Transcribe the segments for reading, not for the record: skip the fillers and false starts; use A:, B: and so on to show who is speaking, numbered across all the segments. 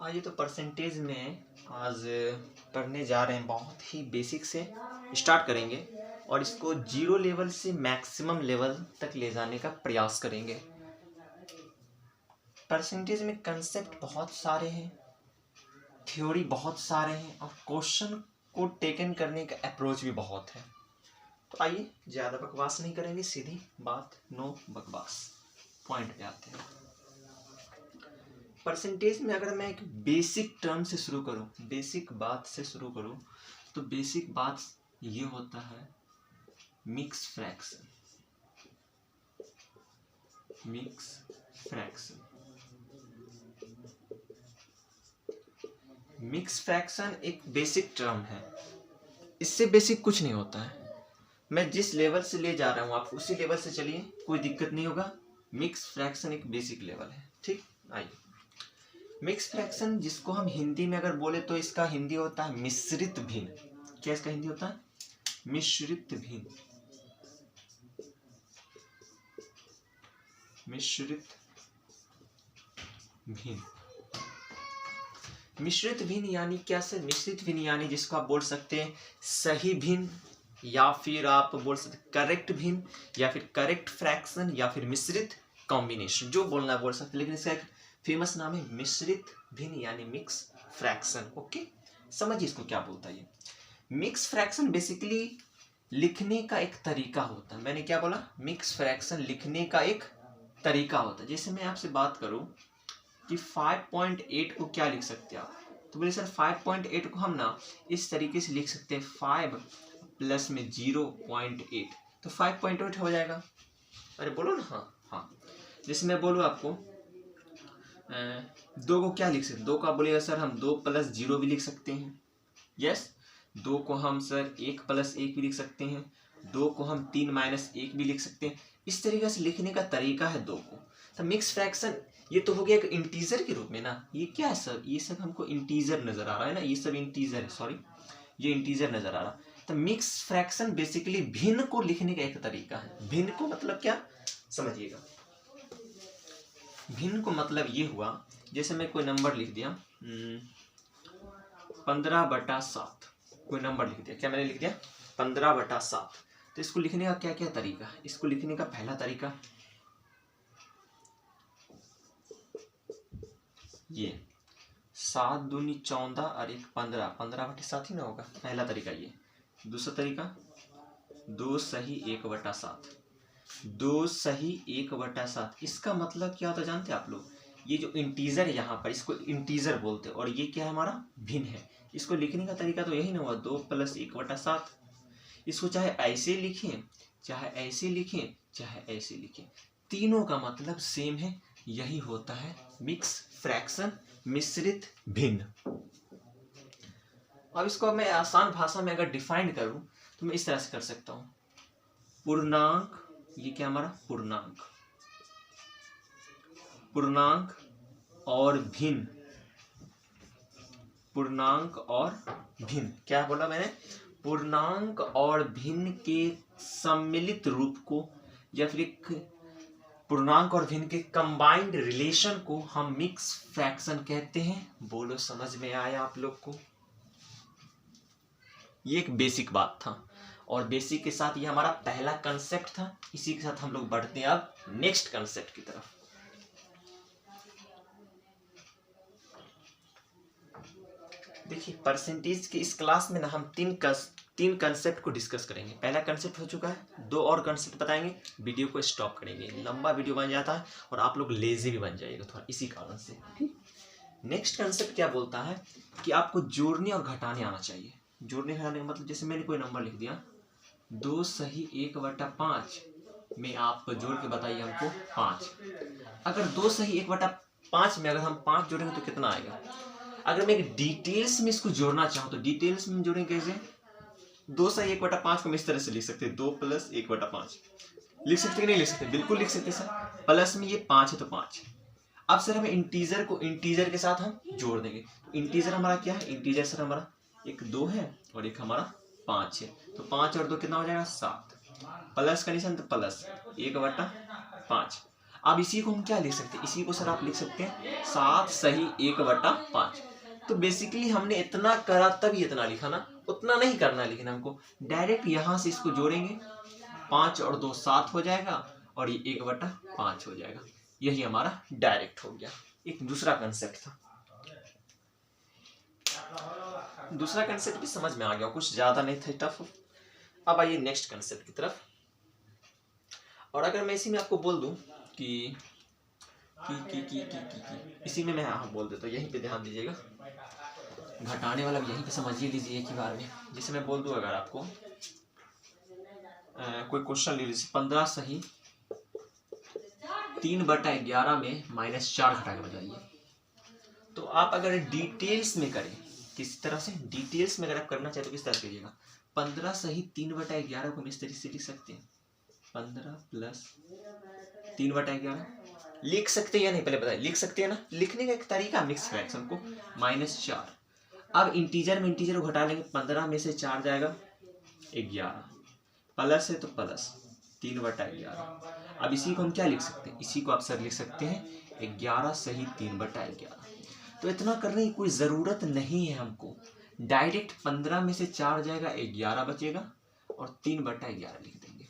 A: आइए तो परसेंटेज में आज पढ़ने जा रहे हैं, बहुत ही बेसिक से स्टार्ट करेंगे और इसको जीरो लेवल से मैक्सिमम लेवल तक ले जाने का प्रयास करेंगे। परसेंटेज में कंसेप्ट बहुत सारे हैं, थ्योरी बहुत सारे हैं और क्वेश्चन को टेकन करने का अप्रोच भी बहुत है। तो आइए ज़्यादा बकवास नहीं करेंगे, सीधी बात, नो बकवास, पॉइंट पे आते हैं। परसेंटेज में अगर मैं एक बेसिक टर्म से शुरू करूं, बेसिक बात से शुरू करूं, तो बेसिक बात ये होता है mix fraction. Mix fraction, mix fraction एक बेसिक टर्म है, इससे बेसिक कुछ नहीं होता है। मैं जिस लेवल से ले जा रहा हूं आप उसी लेवल से चलिए, कोई दिक्कत नहीं होगा। मिक्स फ्रैक्शन एक बेसिक लेवल है, ठीक। आइए, मिक्स फ्रैक्शन जिसको हम हिंदी में अगर बोले तो इसका हिंदी होता है मिश्रित भिन्न। क्या इसका हिंदी होता है? मिश्रित भिन्न। मिश्रित भिन्न, मिश्रित भिन्न यानी क्या सर? मिश्रित भिन्न यानी जिसको आप बोल सकते हैं सही भिन्न, या फिर आप बोल सकते करेक्ट भिन्न, या फिर करेक्ट फ्रैक्शन, या फिर मिश्रित कॉम्बिनेशन, जो बोलना बोल सकते, लेकिन इसका एक फेमस नाम है मिश्रित भिन्न यानी मिक्स फ्रैक्शन। ओके, समझिए इसको क्या बोलता है ये। मिक्स फ्रैक्शन बेसिकली लिखने का एक तरीका होता है। मैंने क्या बोला? मिक्स फ्रैक्शन लिखने का एक तरीका होता है। जैसे मैं आपसे बात करूं कि 5.8 को क्या लिख सकते हैं आप, तो बोले सर 5.8 को हम ना इस तरीके से लिख सकते हैं 5 प्लस में 0.8, तो 5.8 हो जाएगा। अरे बोलो ना, हाँ हाँ। जैसे मैं बोलूँ आपको 2 को क्या लिख सकते हैं? 2 को आप बोलिएगा सर हम 2 प्लस 0 भी लिख सकते हैं। यस, 2 को हम सर 1 प्लस 1 भी लिख सकते हैं। 2 को हम 3 माइनस 1 भी लिख सकते हैं। इस तरीके से लिखने का तरीका है 2 को। तो मिक्स फ्रैक्शन ये तो हो गया एक इंटीजर के रूप में ना। ये क्या है सर? ये सब हमको इंटीजर नजर आ रहा है ना, ये सब इंटीजर है, सॉरी ये इंटीजर नजर आ रहा। तो मिक्स फ्रैक्शन बेसिकली भिन्न को लिखने का एक तरीका है। भिन्न को मतलब क्या, समझिएगा। भिन्न को मतलब ये हुआ, जैसे मैं कोई नंबर लिख दिया 15/7, कोई नंबर लिख दिया। क्या मैंने लिख दिया? 15/7। तो इसको लिखने का क्या क्या तरीका है? इसको लिखने का पहला तरीका ये 7 दूनी 14 और 1 15, 15/7 ही ना होगा। पहला तरीका ये। दूसरा तरीका 2 सही 1/7, 2 सही 1/7। इसका मतलब क्या होता है जानते हैं आप लोग? ये जो इंटीजर है यहाँ पर, इसको इंटीजर बोलते हैं और ये क्या है हमारा? भिन्न है। इसको लिखने का तरीका तो यही ना हुआ, 2 प्लस 1/7। इसको चाहे ऐसे लिखें, चाहे ऐसे लिखें, चाहे ऐसे लिखें, तीनों का मतलब सेम है। यही होता है मिक्स फ्रैक्शन, मिश्रित भिन्न। अब इसको मैं आसान भाषा में अगर डिफाइन करूं तो मैं इस तरह से कर सकता हूं। पूर्णांक, ये क्या हमारा? पूर्णांक, पूर्णांक और भिन्न, पूर्णांक और भिन्न। क्या बोला मैंने? पूर्णांक और भिन्न के सम्मिलित रूप को, या फिर एक पूर्णांक और भिन्न के कंबाइंड रिलेशन को हम मिक्स फ्रैक्शन कहते हैं। बोलो, समझ में आया आप लोग को? ये एक बेसिक बात था और बेसिक के साथ ये हमारा पहला कंसेप्ट था। इसी के साथ हम लोग बढ़ते हैं अब नेक्स्ट कंसेप्ट की तरफ। देखिए, परसेंटेज के इस क्लास में ना हम तीन कंसेप्ट को डिस्कस करेंगे। पहला कंसेप्ट हो चुका है, 2 और कंसेप्ट बताएंगे, वीडियो को स्टॉप करेंगे। लंबा वीडियो बन जाता है और आप लोग लेजी भी बन जाएगा थोड़ा, इसी कारण से। नेक्स्ट कंसेप्ट क्या बोलता है कि आपको जोड़ने और घटाने आना चाहिए। जोड़ने घटाने का मतलब, जैसे मैंने कोई नंबर लिख दिया 2 सही 1/5 में, आप जोड़ के बताइए हमको 5। अगर 2 सही 1/5 में अगर हम 5 जोड़ेंगे तो कितना आएगा? अगर मैं एक डिटेल्स में इसको जोड़ना चाहूँ तो डिटेल्स में जोड़ेंगे कैसे? 2 सही 1/5 को हम इस तरह से लिख सकते हैं, 2 प्लस 1/5 लिख सकते कि नहीं लिख सकते? बिल्कुल लिख सकते सर। प्लस में ये 5 है तो 5। अब सर हमें इंटीजर को इंटीजर के साथ हम जोड़ देंगे। तो इंटीजर हमारा क्या है? इंटीजर सर हमारा एक 2 है और एक हमारा 5 है। तो 5 और 2 कितना हो जाएगा? 7। प्लस का निशान तो प्लस 1/5। अब इसी को हम क्या लिख सकते हैं, इसी को सर आप लिख सकते हैं 7 सही 1/5। तो बेसिकली हमने इतना करा तभी इतना लिखा ना, उतना नहीं करना, लेकिन हमको डायरेक्ट यहाँ से इसको जोड़ेंगे, 5 और 2 7 हो जाएगा और ये 1/5 हो जाएगा। यही हमारा डायरेक्ट हो गया। एक दूसरा कंसेप्ट था, दूसरा कंसेप्ट भी समझ में आ गया, कुछ ज्यादा नहीं था टफ। अब आइए नेक्स्ट कंसेप्ट की तरफ। और अगर मैं इसी में आपको बोल दूं कि इसी में मैं हाँ बोल देता हूँ, यहीं पे ध्यान दीजिएगा, घटाने वाला भी यहीं पे समझिए लीजिए एक ही बार में। जैसे मैं बोल दूं अगर आपको कोई क्वेश्चन ले लीजिए, 15 सही 3/11 में -4 घटा के बताइए। तो आप अगर डिटेल्स में करें, किस तरह से डिटेल्स में अगर आप करना चाहते तो किस तरह से करिएगा, 15 सही 3/11 को हम इस तरीके से लिख सकते हैं, 15 प्लस 3/11 लिख सकते हैं या नहीं, पहले बताइए, लिख सकते हैं ना। लिखने का एक तरीका मिक्स फ्रैक्शन को -4। अब इंटीजर में इंटीजर को घटा लेंगे, 15 में से 4 जाएगा 11, प्लस है तो प्लस 3/11। अब इसी को हम क्या लिख सकते हैं, इसी को आप सर लिख सकते हैं 11 सही 3/11। तो इतना करने की कोई ज़रूरत नहीं है हमको, डायरेक्ट 15 में से 4 जाएगा 11 बचेगा और 3/11 लिख देंगे।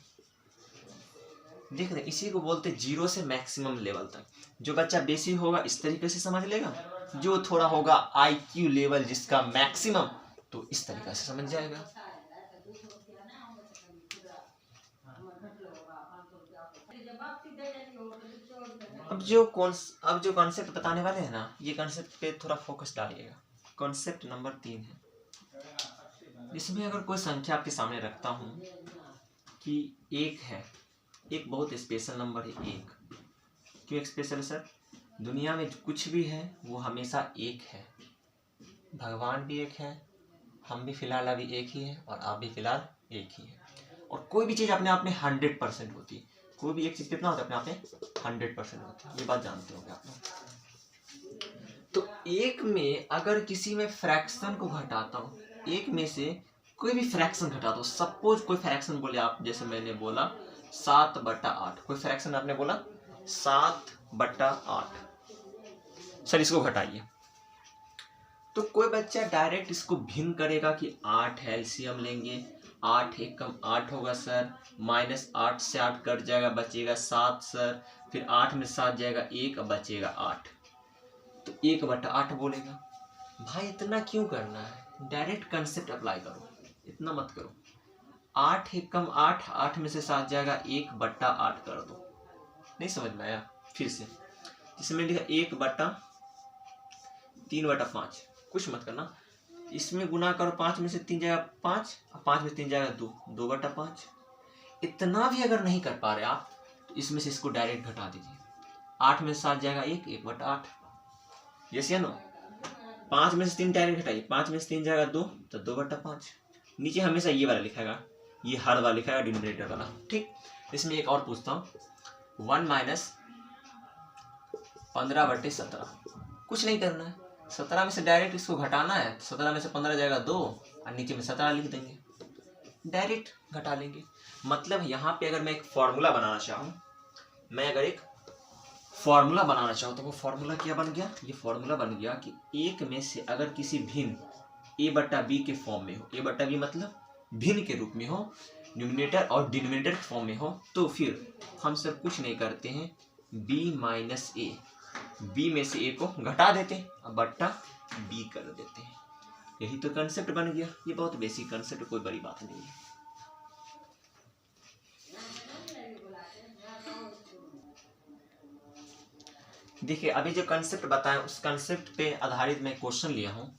A: देख रहे, इसी को बोलते हैं जीरो से मैक्सिमम लेवल तक। जो बच्चा बेसिक होगा इस तरीके से समझ लेगा, जो थोड़ा होगा IQ लेवल जिसका मैक्सिमम, तो इस तरीके से समझ जाएगा। अब जो कॉन्सेप्ट बताने वाले हैं ना, ये कॉन्सेप्ट पे थोड़ा फोकस डालिएगा। कॉन्सेप्ट नंबर 3 है, इसमें अगर कोई संख्या आपके सामने रखता हूँ कि 1 है, एक बहुत स्पेशल नंबर है 1। क्यों स्पेशल है सर? दुनिया में कुछ भी है वो हमेशा एक है, भगवान भी एक है, हम भी फिलहाल अभी एक ही है और आप भी फिलहाल एक ही है। और कोई भी चीज़ अपने आप में 100% होती है, कोई भी एक चीज़ कितना होता है अपने आप में 100% होती है, ये बात जानते होंगे आप लोग। तो एक में अगर किसी में फ्रैक्शन को घटाता हूँ, एक में से कोई भी फ्रैक्शन घटाता हूँ, सपोज कोई फ्रैक्शन बोले आप, जैसे मैंने बोला 7/8, कोई फ्रैक्शन आपने बोला 7/8, सर इसको घटाइए। तो कोई बच्चा डायरेक्ट इसको भिन्न करेगा कि 8 है, एलसीएम लेंगे, 8 एक कम 8 होगा सर, -8 से 8 कट जाएगा, बचेगा 7 सर, फिर 8 में 7 जाएगा 1, बचेगा 8, तो 1/8 बोलेगा। भाई इतना क्यों करना है, डायरेक्ट कंसेप्ट अप्लाई करो, इतना मत करो। 8 एक कम 8, 8 में से 7 जाएगा, 1/8 कर दो। नहीं समझ में आया? फिर से इसमें लिखा 1/3/5, कुछ मत करना, इसमें गुना करो, 5 में से 3 जाएगा 5, 5 में से 3 जाएगा 2, 2/5। इतना भी अगर नहीं कर पा रहे आप तो इसमें से इसको डायरेक्ट घटा दीजिए, 8 में से 7 जाएगा 1, 1/8। यस या नो? 5 में से 3 डायरेक्ट घटाइए, 5 में से 3 जाएगा 2, तो 2/5। नीचे हमेशा ये वाला लिखाएगा, ये हर वाला लिखाएगा डिनोमिनेटर वाला, ठीक। इसमें एक और पूछता हूँ, 1 - 15/17, कुछ नहीं करना है, 17 में से डायरेक्ट इसको घटाना है, 17 में से 15 जाएगा 2 और नीचे में 17 लिख देंगे, डायरेक्ट घटा लेंगे। मतलब यहाँ पे अगर मैं एक फॉर्मूला बनाना चाहूँ, तो वो फॉर्मूला क्या बन गया, ये फॉर्मूला बन गया कि एक में से अगर किसी भिन्न a/b के फॉर्म में हो, a/b मतलब भिन्न के रूप में हो, न्यूमरेटर और डिनोमिनेटर के फॉर्म में हो, तो फिर हम सब कुछ नहीं करते हैं, b - a, b में से a को घटा देते हैं और बट्टा b कर देते हैं। यही तो कंसेप्ट बन गया। ये बहुत बेसिक कंसेप्ट, कोई बड़ी बात नहीं है। देखिए अभी जो कंसेप्ट बताया उस कंसेप्ट पे आधारित मैं क्वेश्चन लिया हूँ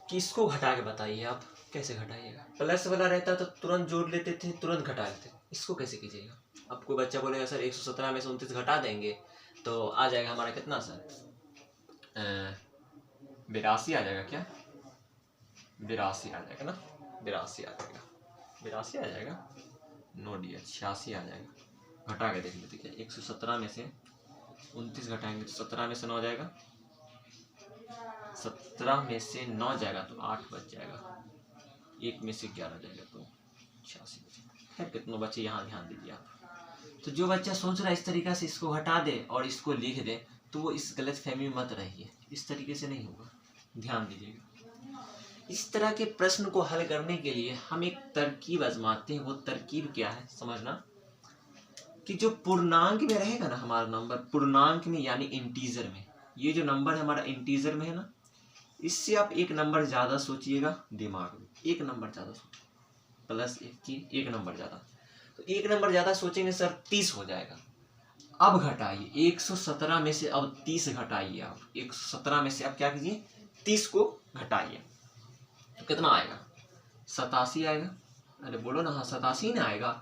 A: कि इसको घटा के बताइए आप कैसे घटाइएगा। प्लस वाला रहता तो तुरंत जोड़ लेते थे, तुरंत घटा लेते, इसको कैसे कीजिएगा। अब कोई बच्चा बोलेगा सर 117 में से 29 घटा देंगे तो आ जाएगा हमारा कितना सर, 82 आ जाएगा क्या, 82 आ जाएगा ना, 82 आ जाएगा, नो डियर 86 आ जाएगा। घटा के देख लेते क्या, 117 में से 29 घटाएंगे तो 17 में से 9 जाएगा, 17 में से 9 जाएगा तो 8 बच जाएगा, 1 में से 11 जाएगा तो 86 बचेगा। खैर कितनों बचे यहाँ ध्यान दीजिए आप, तो जो बच्चा सोच रहा है इस तरीक़ा से इसको हटा दे और इसको लिख दे, तो वो इस गलत फहमी में मत रहिए। इस तरीके से नहीं होगा, ध्यान दीजिएगा। इस तरह के प्रश्न को हल करने के लिए हम एक तरकीब आजमाते हैं। वो तरकीब क्या है समझना, कि जो पूर्णांक में रहेगा ना हमारा नंबर, पूर्णांक में यानी इंटीजर में, ये जो नंबर है हमारा इंटीजर में है ना, इससे आप एक नंबर ज़्यादा सोचिएगा दिमाग में, एक नंबर ज़्यादा सोचिए, +1 की एक नंबर ज़्यादा। तो एक नंबर ज़्यादा सोचेंगे सर 30 हो जाएगा। अब घटाइए 117 में से, अब 30 घटाइए आप 117 में से, आप क्या कीजिए 30 को घटाइए, तो कितना आएगा 87 आएगा। अरे बोलो ना, हाँ 87 ना आएगा।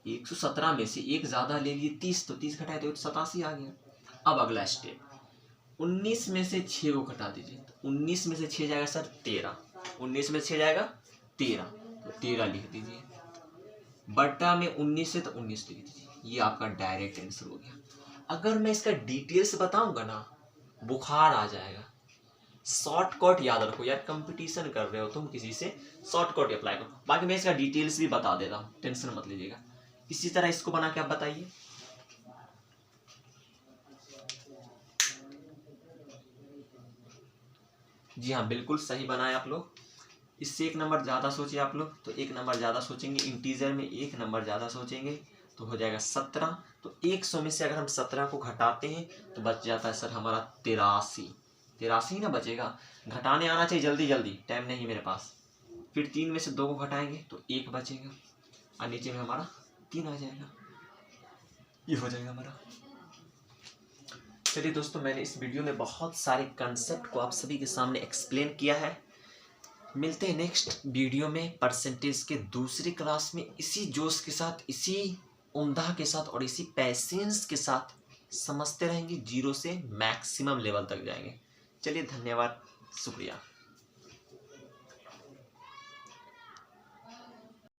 A: 117 में से एक ज़्यादा ले लिए 30, तो 30 घटाए तो 87 आ गया। अब अगला स्टेप, 19 में से 6 को घटा दीजिए, तो 19 में से 6 जाएगा सर 13, 19 में से 6 जाएगा 13, तो 13 लिख दीजिए, बट्टा में 19 से तो 19 लिख दीजिए। ये आपका डायरेक्ट आंसर हो गया। अगर मैं इसका डिटेल्स बताऊंगा ना, बुखार आ जाएगा। शॉर्टकट याद रखो यार, कंपटीशन कर रहे हो तुम किसी से, शॉर्टकट अप्लाई करो। बाकी मैं इसका डिटेल्स भी बता देता हूँ, टेंशन मत लीजिएगा। इसी तरह इसको बना के आप बताइए। जी हाँ, बिल्कुल सही बनाए आप लोग। इससे एक नंबर ज़्यादा सोचिए आप लोग, तो एक नंबर ज़्यादा सोचेंगे, इंटीजर में एक नंबर ज़्यादा सोचेंगे तो हो जाएगा 17। तो 100 में से अगर हम 17 को घटाते हैं तो बच जाता है सर हमारा 83। 83 ना बचेगा, घटाने आना चाहिए जल्दी जल्दी, टाइम नहीं मेरे पास। फिर 3 में से 2 को घटाएंगे तो 1 बचेगा और नीचे में हमारा 3 आ जाएगा। ये हो जाएगा हमारा। चलिए दोस्तों, मैंने इस वीडियो में बहुत सारे कंसेप्ट को आप सभी के सामने एक्सप्लेन किया है। मिलते हैं नेक्स्ट वीडियो में परसेंटेज के दूसरी क्लास में, इसी जोश के साथ, इसी उम्दा के साथ और इसी पैसेंस के साथ समझते रहेंगे, 0 से मैक्सिमम लेवल तक जाएंगे। चलिए धन्यवाद, शुक्रिया।